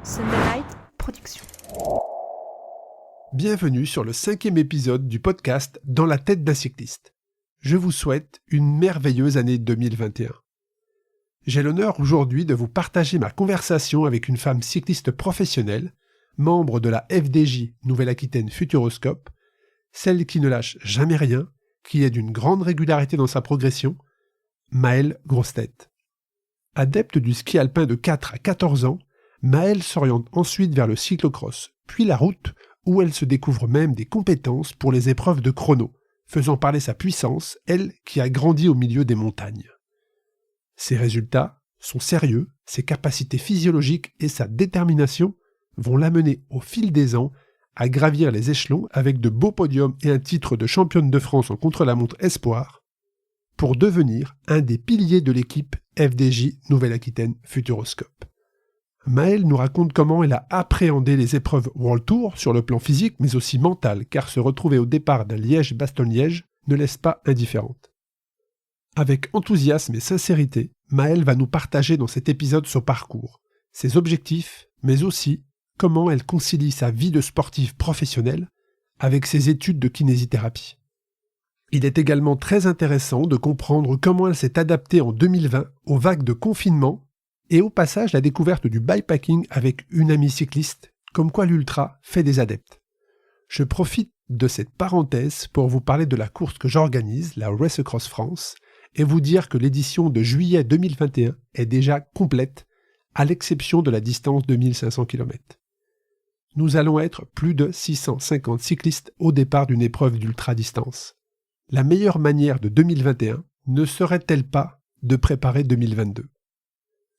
Sunday Night Production. Bienvenue sur le 5e épisode du podcast Dans la tête d'un cycliste. Je vous souhaite une merveilleuse année 2021. J'ai l'honneur aujourd'hui de vous partager ma conversation avec une femme cycliste professionnelle, membre de la FDJ Nouvelle-Aquitaine Futuroscope, celle qui ne lâche jamais rien, qui est d'une grande régularité dans sa progression, Maëlle Grossetête. Adepte du ski alpin de 4 à 14 ans, Maëlle s'oriente ensuite vers le cyclocross, puis la route, où elle se découvre même des compétences pour les épreuves de chrono, faisant parler sa puissance, elle qui a grandi au milieu des montagnes. Ses résultats, son sérieux, ses capacités physiologiques et sa détermination vont l'amener au fil des ans à gravir les échelons avec de beaux podiums et un titre de championne de France en contre-la-montre espoir, pour devenir un des piliers de l'équipe FDJ Nouvelle-Aquitaine Futuroscope. Maëlle nous raconte comment elle a appréhendé les épreuves World Tour sur le plan physique mais aussi mental, car se retrouver au départ d'un Liège-Bastogne-Liège ne laisse pas indifférente. Avec enthousiasme et sincérité, Maëlle va nous partager dans cet épisode son parcours, ses objectifs, mais aussi comment elle concilie sa vie de sportive professionnelle avec ses études de kinésithérapie. Il est également très intéressant de comprendre comment elle s'est adaptée en 2020 aux vagues de confinement et au passage la découverte du bikepacking avec une amie cycliste, comme quoi l'ultra fait des adeptes. Je profite de cette parenthèse pour vous parler de la course que j'organise, la Race Across France, et vous dire que l'édition de juillet 2021 est déjà complète, à l'exception de la distance de 1500 km. Nous allons être plus de 650 cyclistes au départ d'une épreuve d'ultra-distance. La meilleure manière de 2021 ne serait-elle pas de préparer 2022 ?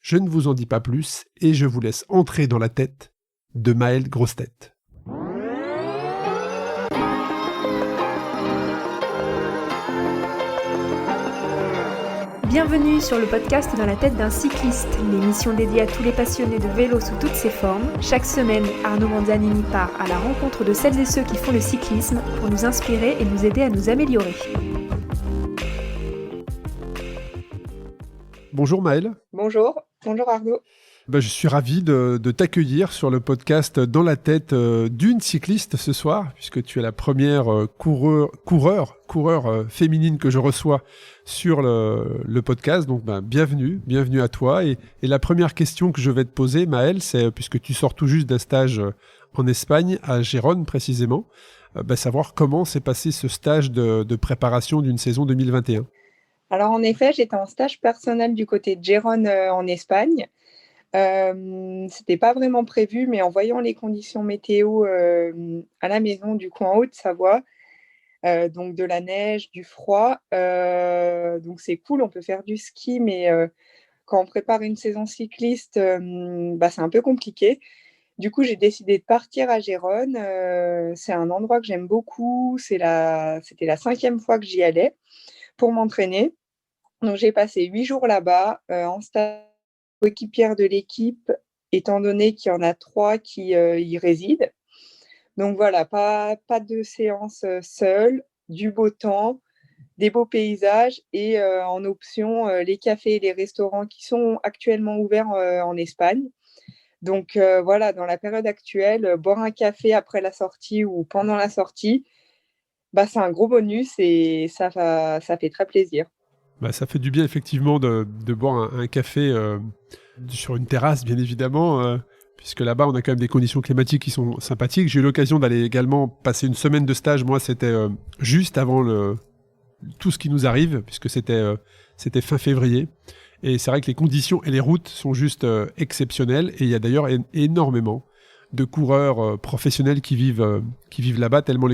Je ne vous en dis pas plus et je vous laisse entrer dans la tête de Maëlle Grossetête. Bienvenue sur le podcast Dans la tête d'un cycliste, l'émission dédiée à tous les passionnés de vélo sous toutes ses formes. Chaque semaine, Arnaud Manzanini part à la rencontre de celles et ceux qui font le cyclisme pour nous inspirer et nous aider à nous améliorer. Bonjour Maëlle. Bonjour Arnaud. Je suis ravi de t'accueillir sur le podcast Dans la tête d'une cycliste ce soir, puisque tu es la première coureur féminine que je reçois sur le podcast. Donc bienvenue à toi. Et la première question que je vais te poser, Maëlle, c'est, puisque tu sors tout juste d'un stage en Espagne, à Gérone précisément, savoir comment s'est passé ce stage de préparation d'une saison 2021. Alors en effet, j'étais en stage personnel du côté de Gérone en Espagne. C'était pas vraiment prévu, mais en voyant les conditions météo à la maison, du coup en Haute-Savoie, donc de la neige, du froid, donc c'est cool, on peut faire du ski, mais quand on prépare une saison cycliste, c'est un peu compliqué. Du coup, j'ai décidé de partir à Gérone. C'est un endroit que j'aime beaucoup. C'était la 5e fois que j'y allais pour m'entraîner. Donc j'ai passé 8 jours là-bas en stage coéquipière de l'équipe, étant donné qu'il y en a 3 qui y résident. Donc voilà, pas de séance seule, du beau temps, des beaux paysages et en option les cafés et les restaurants qui sont actuellement ouverts en Espagne. Donc voilà, dans la période actuelle, boire un café après la sortie ou pendant la sortie, c'est un gros bonus et ça fait très plaisir. Ça fait du bien effectivement de boire un café sur une terrasse, bien évidemment, puisque là-bas on a quand même des conditions climatiques qui sont sympathiques. J'ai eu l'occasion d'aller également passer une semaine de stage. Moi, c'était juste avant tout ce qui nous arrive, puisque c'était fin février. Et c'est vrai que les conditions et les routes sont juste exceptionnelles. Et il y a d'ailleurs énormément de coureurs professionnels qui vivent là-bas, tellement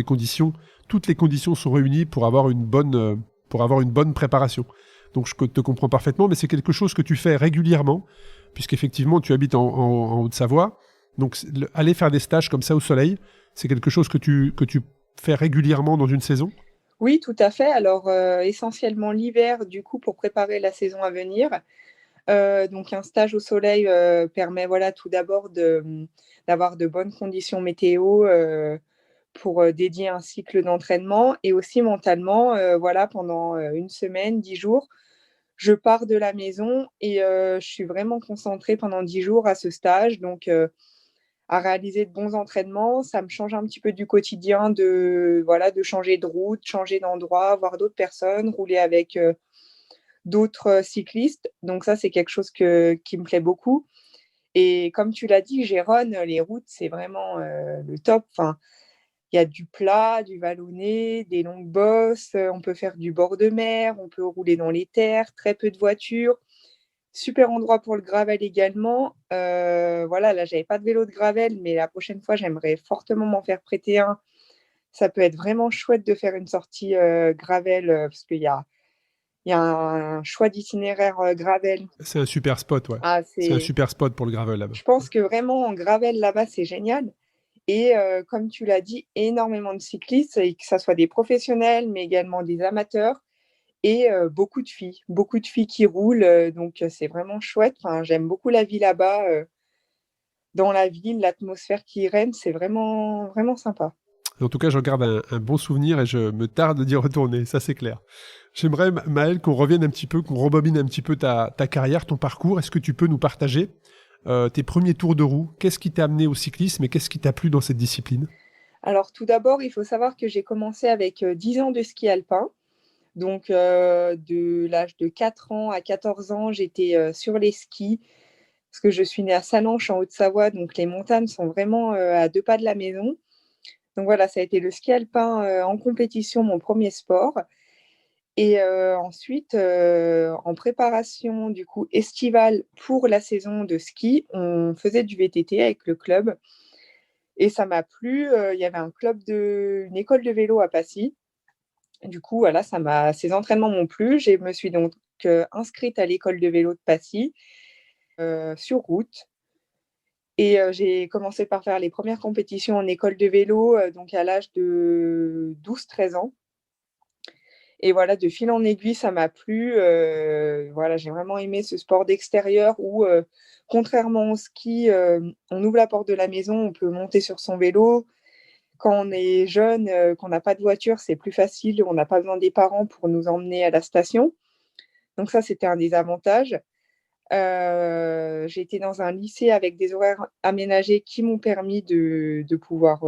toutes les conditions sont réunies pour avoir une bonne préparation. Donc je te comprends parfaitement, mais c'est quelque chose que tu fais régulièrement, puisqu'effectivement tu habites en Haute-Savoie. Donc aller faire des stages comme ça au soleil, c'est quelque chose que tu fais régulièrement dans une saison ? Oui, tout à fait. Alors essentiellement l'hiver, du coup, pour préparer la saison à venir. Donc un stage au soleil permet tout d'abord d'avoir de bonnes conditions météo pour dédier un cycle d'entraînement et aussi mentalement, pendant une semaine, 10 jours, je pars de la maison et je suis vraiment concentrée pendant 10 jours à ce stage. Donc à réaliser de bons entraînements. Ça me change un petit peu du quotidien de changer de route, changer d'endroit, voir d'autres personnes, rouler avec d'autres cyclistes. Donc ça, c'est quelque chose qui me plaît beaucoup. Et comme tu l'as dit, Gérone, les routes, c'est vraiment le top. Enfin, il y a du plat, du vallonné, des longues bosses, on peut faire du bord de mer, on peut rouler dans les terres, très peu de voitures. Super endroit pour le gravel également. Voilà, là, j'avais pas de vélo de gravel, mais la prochaine fois, j'aimerais fortement m'en faire prêter un. Ça peut être vraiment chouette de faire une sortie gravel parce qu'il y a un choix d'itinéraire gravel. C'est un super spot, ouais. Ah, C'est un super spot pour le gravel là-bas. Je pense que vraiment en gravel là-bas, c'est génial. Et comme tu l'as dit, énormément de cyclistes, et que ça soit des professionnels, mais également des amateurs, et beaucoup de filles qui roulent, donc c'est vraiment chouette. Enfin, j'aime beaucoup la vie là-bas, dans la ville, l'atmosphère qui y règne, c'est vraiment, vraiment sympa. En tout cas, j'en garde un bon souvenir et je me tarde d'y retourner, ça c'est clair. J'aimerais, Maëlle, qu'on revienne un petit peu, qu'on rebobine un petit peu ta carrière, ton parcours. Est-ce que tu peux nous partager tes premiers tours de roue? Qu'est-ce qui t'a amené au cyclisme et qu'est-ce qui t'a plu dans cette discipline? Alors tout d'abord, il faut savoir que j'ai commencé avec 10 ans de ski alpin. Donc de l'âge de 4 ans à 14 ans, j'étais sur les skis, parce que je suis née à Sallanches en Haute-Savoie, donc les montagnes sont vraiment à 2 pas de la maison. Donc voilà, ça a été le ski alpin en compétition, mon premier sport. Et ensuite, en préparation du coup estivale pour la saison de ski, on faisait du VTT avec le club. Et ça m'a plu. Il y avait une école de vélo à Passy. Du coup, voilà, ces entraînements m'ont plu. Je me suis donc inscrite à l'école de vélo de Passy sur route. Et j'ai commencé par faire les premières compétitions en école de vélo, donc à l'âge de 12-13 ans. Et voilà, de fil en aiguille, ça m'a plu. Voilà, j'ai vraiment aimé ce sport d'extérieur où, contrairement au ski, on ouvre la porte de la maison, on peut monter sur son vélo. Quand on est jeune, qu'on n'a pas de voiture, c'est plus facile, on n'a pas besoin des parents pour nous emmener à la station. Donc ça, c'était un des avantages. J'ai été dans un lycée avec des horaires aménagés qui m'ont permis de pouvoir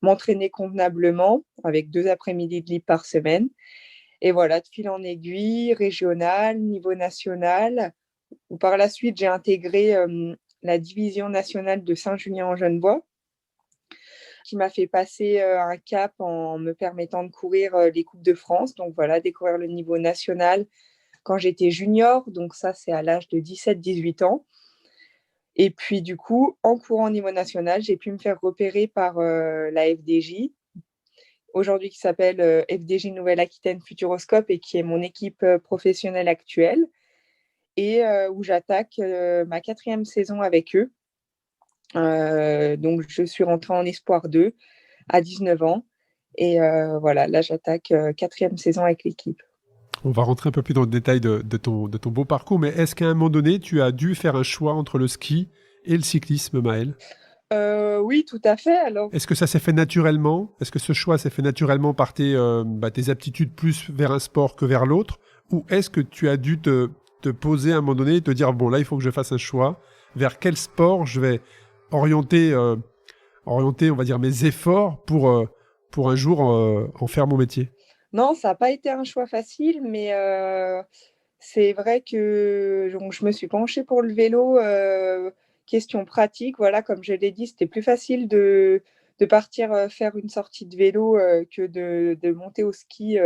m'entraîner convenablement avec 2 après-midi de libre par semaine. Et voilà, de fil en aiguille, régional, niveau national, où par la suite, j'ai intégré la division nationale de Saint-Julien-en-Genevois, qui m'a fait passer un cap en me permettant de courir les Coupes de France. Donc voilà, découvrir le niveau national quand j'étais junior. Donc ça, c'est à l'âge de 17-18 ans. Et puis du coup, en courant au niveau national, j'ai pu me faire repérer par la FDJ, aujourd'hui qui s'appelle FDJ Nouvelle-Aquitaine Futuroscope et qui est mon équipe professionnelle actuelle, et où j'attaque ma 4e saison avec eux. Donc je suis rentrée en Espoir 2 à 19 ans et voilà, là j'attaque 4e saison avec l'équipe. On va rentrer un peu plus dans le détail de ton beau parcours, mais est-ce qu'à un moment donné, tu as dû faire un choix entre le ski et le cyclisme, Maëlle? Oui, tout à fait. Alors, est-ce que ça s'est fait naturellement? Est-ce que ce choix s'est fait naturellement par tes aptitudes plus vers un sport que vers l'autre? Ou est-ce que tu as dû te poser à un moment donné et te dire, bon, là, il faut que je fasse un choix. Vers quel sport je vais orienter, on va dire, mes efforts pour un jour en faire mon métier? Non, ça n'a pas été un choix facile, mais c'est vrai que donc, je me suis penchée pour le vélo. Question pratique, voilà, comme je l'ai dit, c'était plus facile de partir faire une sortie de vélo que de monter au ski.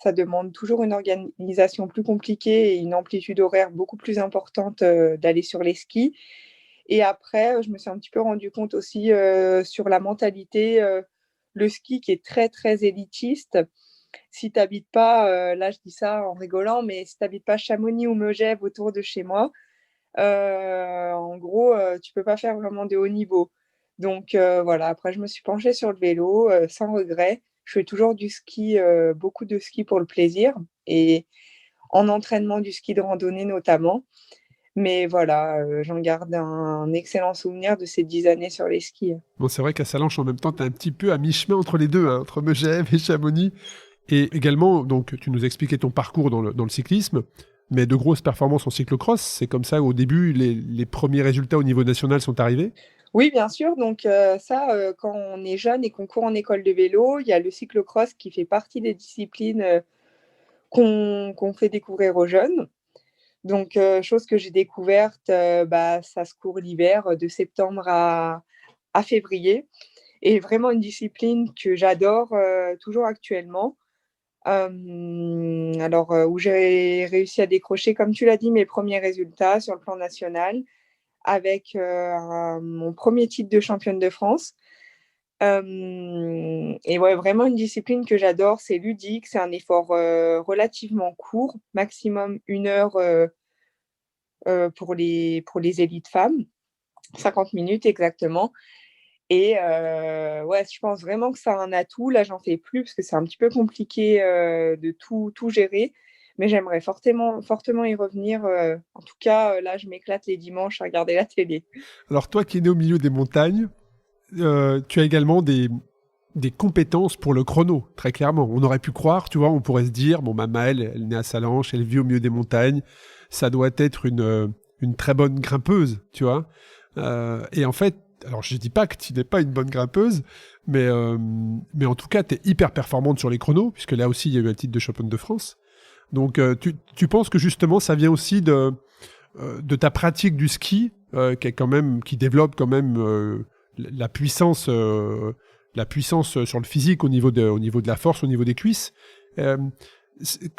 Ça demande toujours une organisation plus compliquée et une amplitude horaire beaucoup plus importante d'aller sur les skis. Et après, je me suis un petit peu rendu compte aussi sur la mentalité, le ski qui est très, très élitiste. Si tu n'habites pas, là je dis ça en rigolant, mais si tu n'habites pas Chamonix ou Megève autour de chez moi, en gros, tu peux pas faire vraiment de haut niveau. Donc voilà, après je me suis penchée sur le vélo sans regret. Je fais toujours du ski, beaucoup de ski pour le plaisir et en entraînement du ski de randonnée notamment. Mais voilà, j'en garde un excellent souvenir de ces 10 années sur les skis. Bon, c'est vrai qu'à Sallanches, en même temps, tu es un petit peu à mi-chemin entre les deux, hein, entre Megève et Chamonix. Et également, donc, tu nous expliquais ton parcours dans le cyclisme, mais de grosses performances en cyclocross. C'est comme ça, au début, les premiers résultats au niveau national sont arrivés? Oui, bien sûr. Donc ça, quand on est jeune et qu'on court en école de vélo, il y a le cyclo-cross qui fait partie des disciplines qu'on fait découvrir aux jeunes. Donc chose que j'ai découverte, ça se court l'hiver, de septembre à février, et vraiment une discipline que j'adore toujours actuellement. Alors, où j'ai réussi à décrocher, comme tu l'as dit, mes premiers résultats sur le plan national avec mon premier titre de championne de France. Et ouais, vraiment une discipline que j'adore, c'est ludique, c'est un effort relativement court, maximum 1 heure pour les élites femmes, 50 minutes exactement. Et ouais, je pense vraiment que ça a un atout. Là, j'en fais plus parce que c'est un petit peu compliqué de tout gérer, mais j'aimerais fortement y revenir. En tout cas, là, je m'éclate les dimanches à regarder la télé. Alors toi qui es né au milieu des montagnes, tu as également des compétences pour le chrono, très clairement. On aurait pu croire, tu vois, on pourrait se dire, bon, Maëlle, elle est née à Salanches, elle vit au milieu des montagnes, ça doit être une très bonne grimpeuse, tu vois. Et en fait, alors je dis pas que tu n'es pas une bonne grimpeuse, mais en tout cas, tu es hyper performante sur les chronos, puisque là aussi, il y a eu un titre de championne de France. Donc, tu penses que justement, ça vient aussi de ta pratique du ski, qui développe quand même la puissance, sur le physique au niveau de la force, au niveau des cuisses. Euh,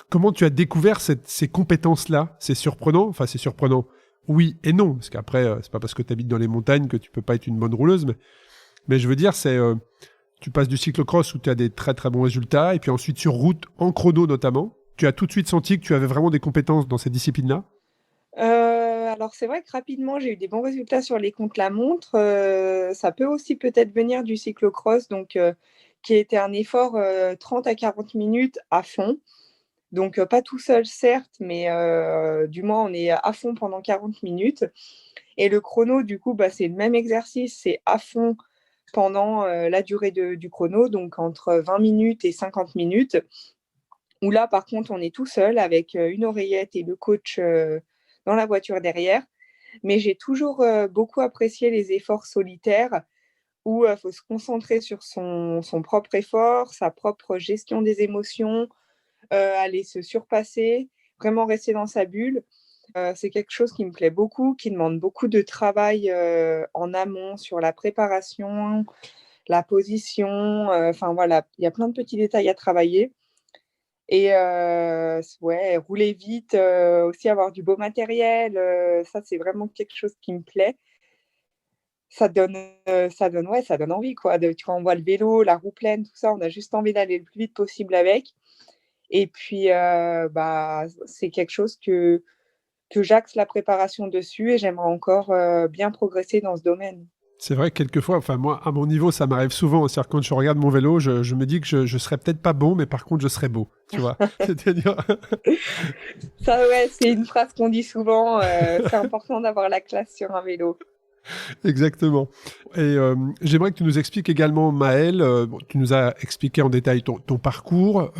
Comment tu as découvert ces compétences-là? C'est surprenant. Enfin, c'est surprenant. Oui et non, parce qu'après, c'est pas parce que tu habites dans les montagnes que tu peux pas être une bonne rouleuse, mais je veux dire, tu passes du cyclocross où tu as des très très bons résultats, et puis ensuite sur route, en chrono notamment. Tu as tout de suite senti que tu avais vraiment des compétences dans cette discipline-là? Alors c'est vrai que rapidement, j'ai eu des bons résultats sur les contre-la-montre. Ça peut aussi peut-être venir du cyclo-cross, donc qui a été un effort 30 à 40 minutes à fond. Donc pas tout seul certes, mais du moins on est à fond pendant 40 minutes. Et le chrono, du coup, c'est le même exercice, c'est à fond pendant la durée du chrono, donc entre 20 minutes et 50 minutes, où là, par contre, on est tout seul avec une oreillette et le coach dans la voiture derrière. Mais j'ai toujours beaucoup apprécié les efforts solitaires où il faut se concentrer sur son propre effort, sa propre gestion des émotions, aller se surpasser, vraiment rester dans sa bulle. C'est quelque chose qui me plaît beaucoup, qui demande beaucoup de travail en amont sur la préparation, la position. Enfin voilà, il y a plein de petits détails à travailler. Et ouais, rouler vite, aussi avoir du beau matériel, ça c'est vraiment quelque chose qui me plaît. Ça donne envie quoi, quand on voit le vélo, la roue pleine, tout ça, on a juste envie d'aller le plus vite possible avec. Et puis, c'est quelque chose que j'axe la préparation dessus, et j'aimerais encore bien progresser dans ce domaine. C'est vrai que quelquefois, enfin moi, à mon niveau, ça m'arrive souvent. C'est-à-dire quand je regarde mon vélo, je me dis que je serais peut-être pas bon, mais par contre, je serais beau, tu vois. C'est-à-dire, Ça, ouais, c'est une phrase qu'on dit souvent, c'est important d'avoir la classe sur un vélo. exactement. Et j'aimerais que tu nous expliques également, Maëlle, bon, tu nous as expliqué en détail ton parcours,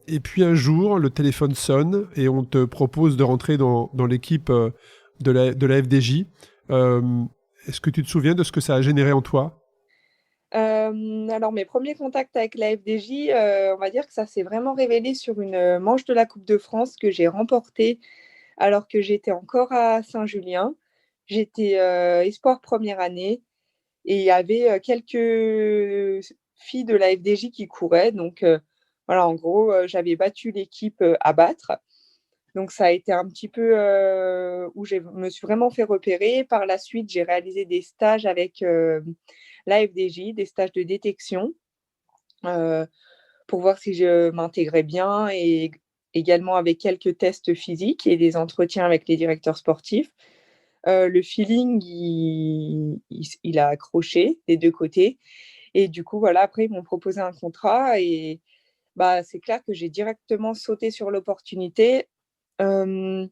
et puis un jour, le téléphone sonne et on te propose de rentrer dans l'équipe de la FDJ. Euh, Est-ce que tu te souviens de ce que ça a généré en toi? Alors mes premiers contacts avec la FDJ, on va dire que ça s'est vraiment révélé sur une manche de la Coupe de France que j'ai remportée alors que j'étais encore à Saint-Julien. J'étais espoir première année, et il y avait quelques filles de la FDJ qui couraient. Donc voilà, en gros, j'avais battu l'équipe à battre. Donc ça a été un petit peu où je me suis vraiment fait repérer. Par la suite, j'ai réalisé des stages avec la FDJ, des stages de détection, euh, pour voir si je m'intégrais bien, et également avec quelques tests physiques et des entretiens avec les directeurs sportifs. Le feeling, il a accroché des deux côtés. Et du coup, voilà, après, ils m'ont proposé un contrat, et c'est clair que j'ai directement sauté sur l'opportunité. Euh,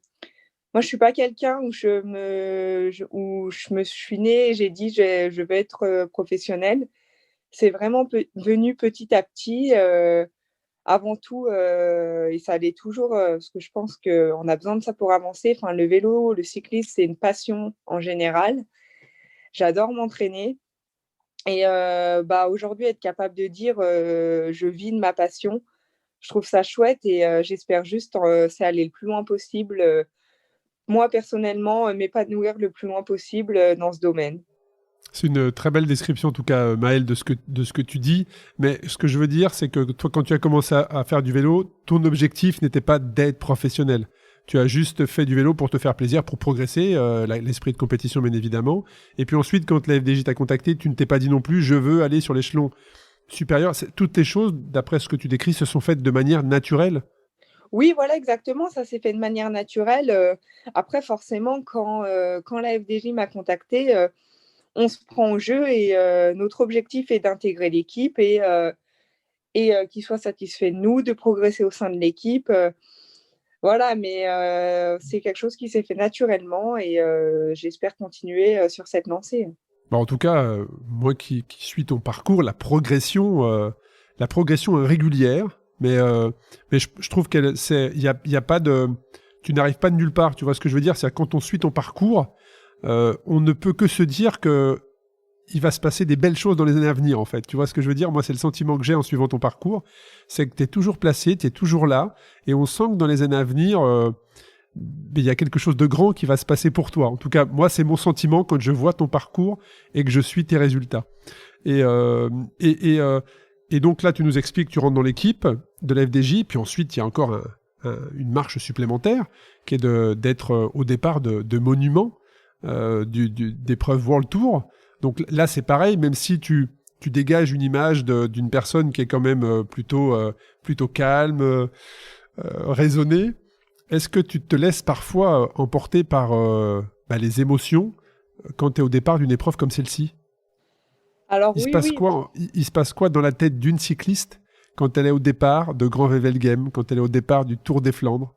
Moi, je suis pas quelqu'un où je me suis née et j'ai dit je vais être professionnelle. C'est vraiment venu petit à petit. Avant tout, et ça allait toujours, parce que je pense qu'on a besoin de ça pour avancer. Enfin, le vélo, le cyclisme, c'est une passion en général. J'adore m'entraîner et aujourd'hui être capable de dire, «Je vis de ma passion», je trouve ça chouette et j'espère juste, c'est aller le plus loin possible, moi personnellement, m'épanouir le plus loin possible, dans ce domaine. C'est une très belle description, en tout cas, Maëlle, de ce que tu dis. Mais ce que je veux dire, c'est que toi, quand tu as commencé à faire du vélo, ton objectif n'était pas d'être professionnel. Tu as juste fait du vélo pour te faire plaisir, pour progresser, l'esprit de compétition, bien évidemment. Et puis ensuite, quand la FDJ t'a contacté, tu ne t'es pas dit non plus, je veux aller sur l'échelon supérieur. Toutes tes choses, d'après ce que tu décris, se sont faites de manière naturelle. Oui, voilà, exactement, ça s'est fait de manière naturelle, après forcément quand la FDJ m'a contactée, on se prend au jeu et notre objectif est d'intégrer l'équipe et qu'ils soient satisfaits de nous, de progresser au sein de l'équipe, voilà, mais c'est quelque chose qui s'est fait naturellement et j'espère continuer, sur cette lancée. Bah, en tout cas, moi qui suis ton parcours, la progression est régulière, mais je trouve il y a pas de, tu n'arrives pas de nulle part. Tu vois ce que je veux dire? C'est quand on suit ton parcours, on ne peut que se dire que il va se passer des belles choses dans les années à venir, en fait. Tu vois ce que je veux dire? Moi, c'est le sentiment que j'ai en suivant ton parcours, c'est que tu es toujours placé, tu es toujours là, et on sent que dans les années à venir, il y a quelque chose de grand qui va se passer pour toi. En tout cas, moi, c'est mon sentiment quand je vois ton parcours et que je suis tes résultats. Et, euh, et, et, euh, et donc là, tu nous expliques, tu rentres dans l'équipe de la FDJ, puis ensuite, il y a encore une marche supplémentaire qui est d'être au départ de monuments d'épreuves World Tour. Donc là, c'est pareil, même si tu dégages une image d'une personne qui est quand même plutôt calme, raisonnée. Est-ce que tu te laisses parfois emporter par les émotions quand tu es au départ d'une épreuve comme celle-ci? Alors Il se oui, passe oui. quoi, il se passe quoi dans la tête d'une cycliste quand elle est au départ de Grand Wevelgem, quand elle est au départ du Tour des Flandres?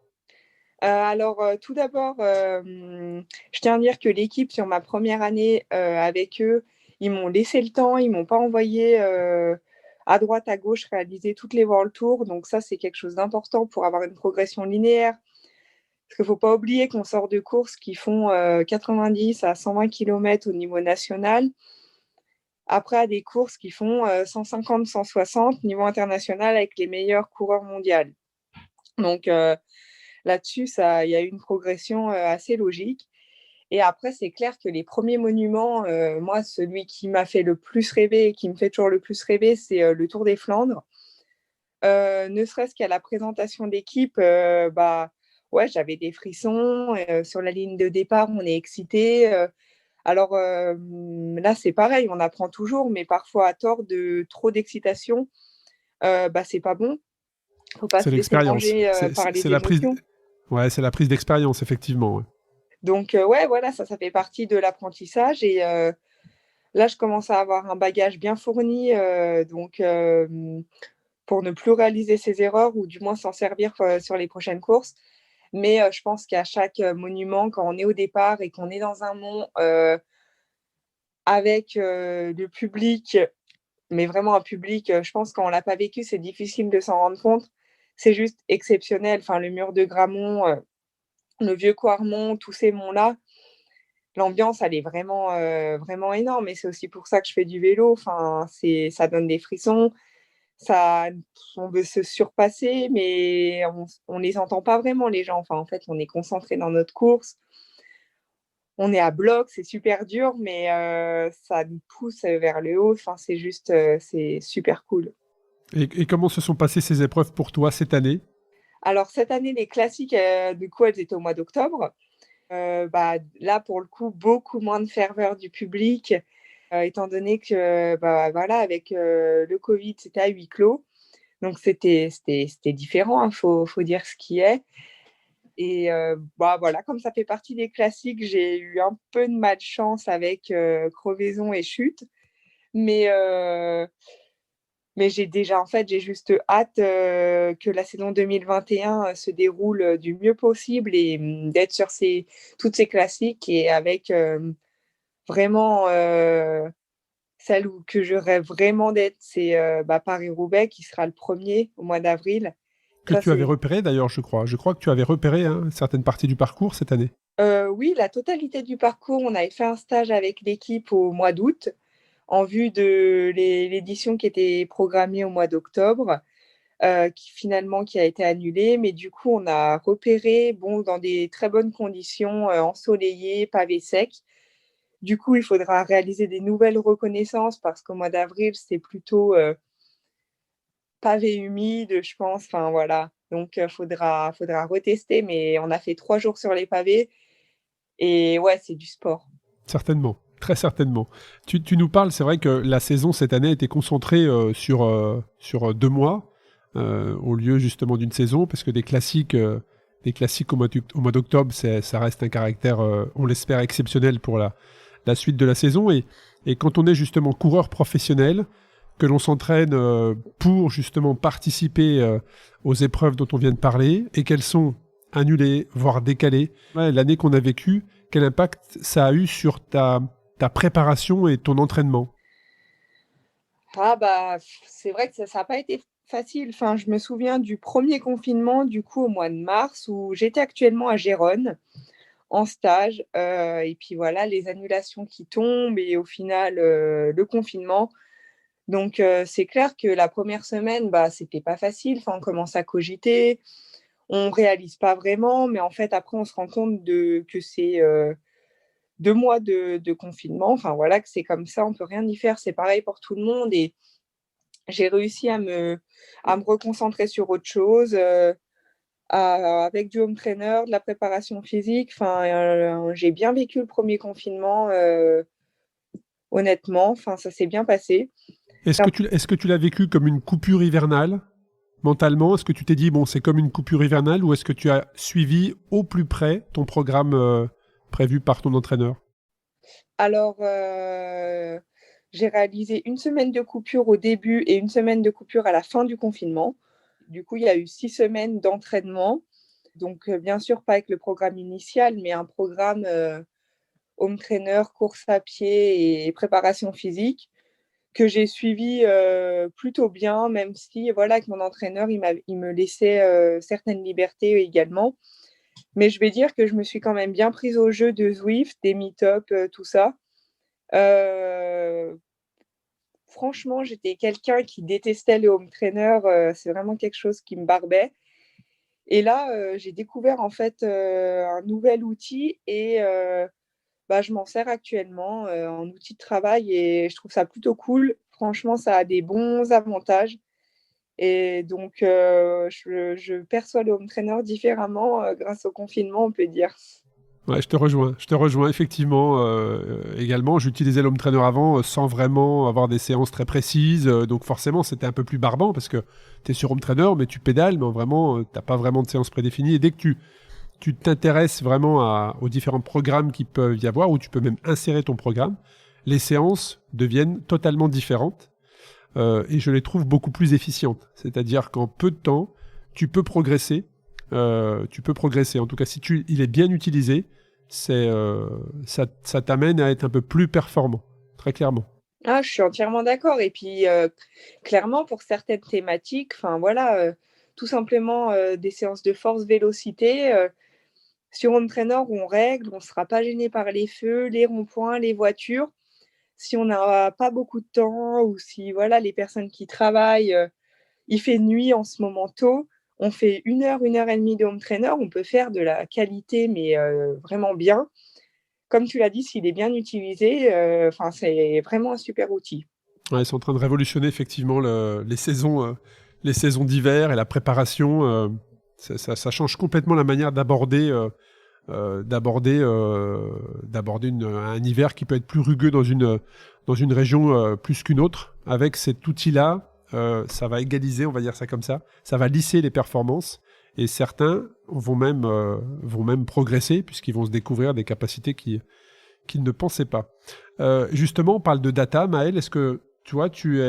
Tout d'abord, je tiens à dire que l'équipe sur ma première année, avec eux, ils m'ont laissé le temps, ils m'ont pas envoyé, à droite, à gauche réaliser toutes les World Tour, donc ça, c'est quelque chose d'important pour avoir une progression linéaire. Parce qu'il faut pas oublier qu'on sort de courses qui font, 90 à 120 kilomètres au niveau national, après à des courses qui font, 150-160 niveau international avec les meilleurs coureurs mondiaux. Donc là-dessus, ça il y a eu une progression, assez logique et après c'est clair que les premiers monuments, moi celui qui m'a fait le plus rêver et qui me fait toujours le plus rêver, c'est, le Tour des Flandres. Ne serait-ce qu'à la présentation d'équipe, ouais, j'avais des frissons, sur la ligne de départ, on est excité, là, c'est pareil, on apprend toujours, mais parfois à tort de trop d'excitation, c'est pas bon. Faut pas C'est se laisser l'expérience. manger, par C'est les la prise. émotions. Ouais, c'est la prise d'expérience, effectivement. Ouais. Donc ouais, voilà, ça fait partie de l'apprentissage et là, je commence à avoir un bagage bien fourni, pour ne plus réaliser ces erreurs ou du moins s'en servir, sur les prochaines courses. Mais je pense qu'à chaque, monument, quand on est au départ et qu'on est dans un mont, avec, le public, mais vraiment un public, je pense quand on l'a pas vécu, c'est difficile de s'en rendre compte. C'est juste exceptionnel. Enfin, le mur de Grammont, le Vieux Quarmont, tous ces monts-là, l'ambiance, elle est vraiment, vraiment énorme et c'est aussi pour ça que je fais du vélo. Enfin, ça donne des frissons, ça on veut se surpasser, mais on les entend pas vraiment les gens. Enfin, en fait, on est concentré dans notre course, on est à bloc, c'est super dur, mais ça nous pousse vers le haut. Enfin, c'est juste, c'est super cool. Et comment se sont passées ces épreuves pour toi cette année? Alors cette année, les classiques, du coup, elles étaient au mois d'octobre. Là, pour le coup, beaucoup moins de ferveur du public, étant donné que, voilà, avec, le covid, c'était à huis clos. Donc c'était différent, hein, faut dire ce qui est et voilà, comme ça fait partie des classiques, j'ai eu un peu de malchance avec, crevaison et chute, mais heu, mais j'ai juste hâte, que la saison 2021, se déroule, du mieux possible et d'être sur toutes ces classiques et avec, vraiment, celle que je rêve vraiment d'être, c'est, Paris-Roubaix qui sera le premier au mois d'avril Que tu avais repéré d'ailleurs, je crois. Je crois que tu avais repéré certaines parties du parcours cette année. Oui, la totalité du parcours. On avait fait un stage avec l'équipe au mois d'août en vue de l'édition qui était programmée au mois d'octobre, qui a été annulée. Mais du coup, on a repéré dans des très bonnes conditions, ensoleillées, pavés secs. Du coup, il faudra réaliser des nouvelles reconnaissances parce qu'au mois d'avril, c'est plutôt pavé humide, je pense. Enfin, voilà. Donc, faudra retester. Mais on a fait 3 jours sur les pavés. Et ouais, c'est du sport. Certainement, très certainement. Tu nous parles, c'est vrai que la saison cette année était concentrée sur 2 mois, au lieu justement d'une saison, parce que des classiques au mois d'octobre, ça reste un caractère, on l'espère, exceptionnel pour la suite de la saison. Et quand on est justement coureur professionnel, que l'on s'entraîne pour justement participer aux épreuves dont on vient de parler, et qu'elles sont annulées, voire décalées, l'année qu'on a vécue, quel impact ça a eu sur ta préparation et ton entraînement? C'est vrai que ça n'a pas été facile. Enfin, je me souviens du premier confinement, du coup, au mois de mars, où j'étais actuellement à Gérone en stage. Et puis voilà, les annulations qui tombent et au final, le confinement. Donc, c'est clair que la première semaine, c'était pas facile. Enfin, on commence à cogiter, on réalise pas vraiment, mais en fait, après, on se rend compte que c'est 2 mois de confinement. Enfin, voilà, que c'est comme ça, on peut rien y faire. C'est pareil pour tout le monde. Et j'ai réussi à me reconcentrer sur autre chose, avec du home trainer, de la préparation physique. Enfin, j'ai bien vécu le premier confinement, honnêtement. Enfin, ça s'est bien passé. Est-ce que tu l'as vécu comme une coupure hivernale, mentalement? Est-ce que tu t'es dit, bon, c'est comme une coupure hivernale, ou est-ce que tu as suivi au plus près ton programme prévu par ton entraîneur? Alors, j'ai réalisé 1 semaine de coupure au début et 1 semaine de coupure à la fin du confinement. Du coup, il y a eu 6 semaines d'entraînement. Donc, bien sûr, pas avec le programme initial, mais un programme home trainer, course à pied et préparation physique que j'ai suivi plutôt bien, même si, voilà, avec mon entraîneur, il me laissait certaines libertés également. Mais je vais dire que je me suis quand même bien prise au jeu de Zwift, des meet-up, tout ça. Franchement, j'étais quelqu'un qui détestait le home trainer. C'est vraiment quelque chose qui me barbait. Et là, j'ai découvert en fait un nouvel outil et je m'en sers actuellement en outil de travail et je trouve ça plutôt cool. Franchement, ça a des bons avantages. Et donc, je perçois le home trainer différemment grâce au confinement, on peut dire. Ouais, je te rejoins effectivement. Également, j'utilisais l'home trainer avant sans vraiment avoir des séances très précises. Donc forcément, c'était un peu plus barbant parce que tu es sur home trainer, mais tu pédales, mais vraiment, tu n'as pas vraiment de séance prédéfinie. Et dès que tu t'intéresses vraiment aux différents programmes qui peuvent y avoir, ou tu peux même insérer ton programme, les séances deviennent totalement différentes et je les trouve beaucoup plus efficientes. C'est-à-dire qu'en peu de temps, tu peux progresser. En tout cas, si il est bien utilisé, ça t'amène à être un peu plus performant, très clairement. Ah, je suis entièrement d'accord. Et puis, clairement, pour certaines thématiques, enfin voilà, tout simplement des séances de force-vélocité. Sur home trainer, on règle, on ne sera pas gêné par les feux, les ronds-points, les voitures. Si on n'a pas beaucoup de temps ou si voilà, les personnes qui travaillent, il fait nuit en ce moment tôt, on fait 1 heure et demie de home trainer, on peut faire de la qualité, mais vraiment bien. Comme tu l'as dit, s'il est bien utilisé, c'est vraiment un super outil. Ouais, ils sont en train de révolutionner effectivement les saisons d'hiver et la préparation. Ça change complètement la manière d'aborder un hiver qui peut être plus rugueux dans une région plus qu'une autre. Avec cet outil-là, ça va égaliser, on va dire ça comme ça. Ça va lisser les performances et certains vont même progresser puisqu'ils vont se découvrir des capacités qu'ils ne pensaient pas. Justement, on parle de data. Maëlle, est-ce que tu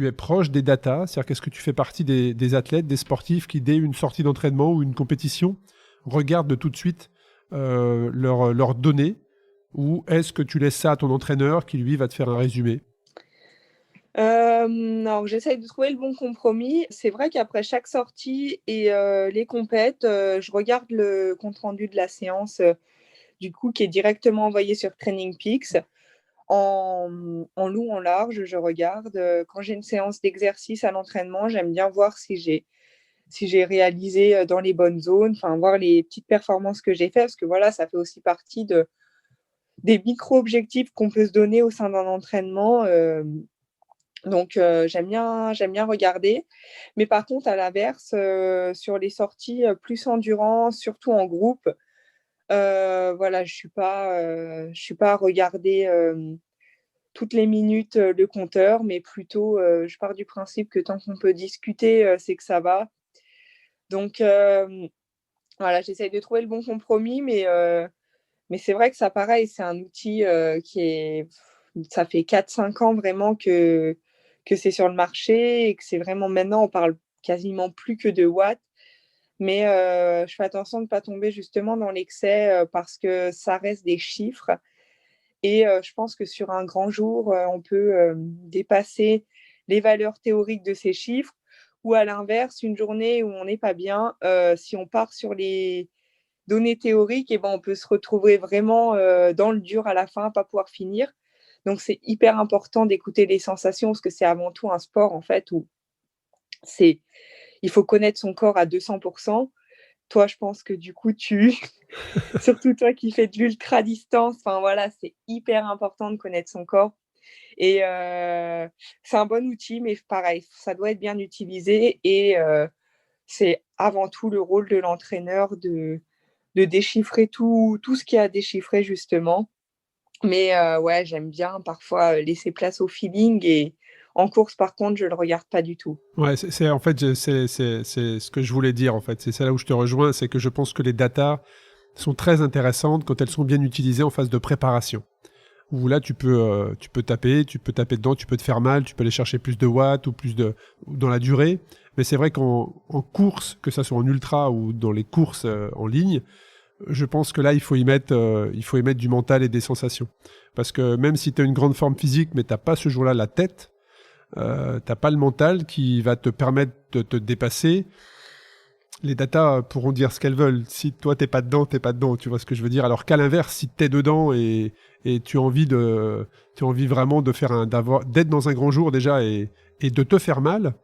es proche des data? C'est-à-dire qu'est-ce que tu fais partie des athlètes, des sportifs qui, dès une sortie d'entraînement ou une compétition, regardent tout de suite leurs données, ou est-ce que tu laisses ça à ton entraîneur qui, lui, va te faire un résumé? Alors, j'essaye de trouver le bon compromis. C'est vrai qu'après chaque sortie et les compètes, je regarde le compte-rendu de la séance, du coup, qui est directement envoyé sur Training Peaks. En long, en large, je regarde. Quand j'ai une séance d'exercice à l'entraînement, j'aime bien voir si j'ai réalisé dans les bonnes zones, enfin, voir les petites performances que j'ai faites, parce que voilà, ça fait aussi partie des micro-objectifs qu'on peut se donner au sein d'un entraînement. Donc, j'aime bien regarder. Mais par contre, à l'inverse, sur les sorties plus endurance, surtout en groupe, voilà, je suis pas à regarder toutes les minutes le compteur, mais plutôt, je pars du principe que tant qu'on peut discuter, c'est que ça va. Donc, voilà, j'essaye de trouver le bon compromis, mais c'est vrai que ça, pareil, c'est un outil ça fait 4-5 ans vraiment que c'est sur le marché et que c'est vraiment maintenant, on parle quasiment plus que de watts. Mais je fais attention de ne pas tomber justement dans l'excès parce que ça reste des chiffres. Et je pense que sur un grand jour, on peut dépasser les valeurs théoriques de ces chiffres. Ou à l'inverse, une journée où on n'est pas bien, si on part sur les données théoriques, et ben, on peut se retrouver vraiment dans le dur à la fin, pas pouvoir finir. Donc, c'est hyper important d'écouter les sensations parce que c'est avant tout un sport en fait où il faut connaître son corps à 200%. Toi, je pense que du coup, surtout toi qui fais de l'ultra distance, enfin voilà, c'est hyper important de connaître son corps. Et c'est un bon outil, mais pareil, ça doit être bien utilisé. Et c'est avant tout le rôle de l'entraîneur de déchiffrer tout ce qu'il y a à déchiffrer, justement. Mais ouais, j'aime bien parfois laisser place au feeling. Et en course, par contre, je ne le regarde pas du tout. Ouais, en fait, c'est ce que je voulais dire, en fait. C'est là où je te rejoins, c'est que je pense que les datas sont très intéressantes quand elles sont bien utilisées en phase de préparation. Où là, tu peux taper dedans, tu peux te faire mal, tu peux aller chercher plus de watts ou dans la durée. Mais c'est vrai qu'en course, que ça soit en ultra ou dans les courses en ligne, je pense que là, il faut y mettre du mental et des sensations. Parce que même si tu as une grande forme physique, mais tu n'as pas ce jour-là la tête, t'as pas le mental qui va te permettre de te dépasser. Les datas pourront dire ce qu'elles veulent. Si toi t'es pas dedans, tu vois ce que je veux dire. Alors qu'à l'inverse, si t'es dedans et tu as envie vraiment d'être dans un grand jour déjà et de te faire mal,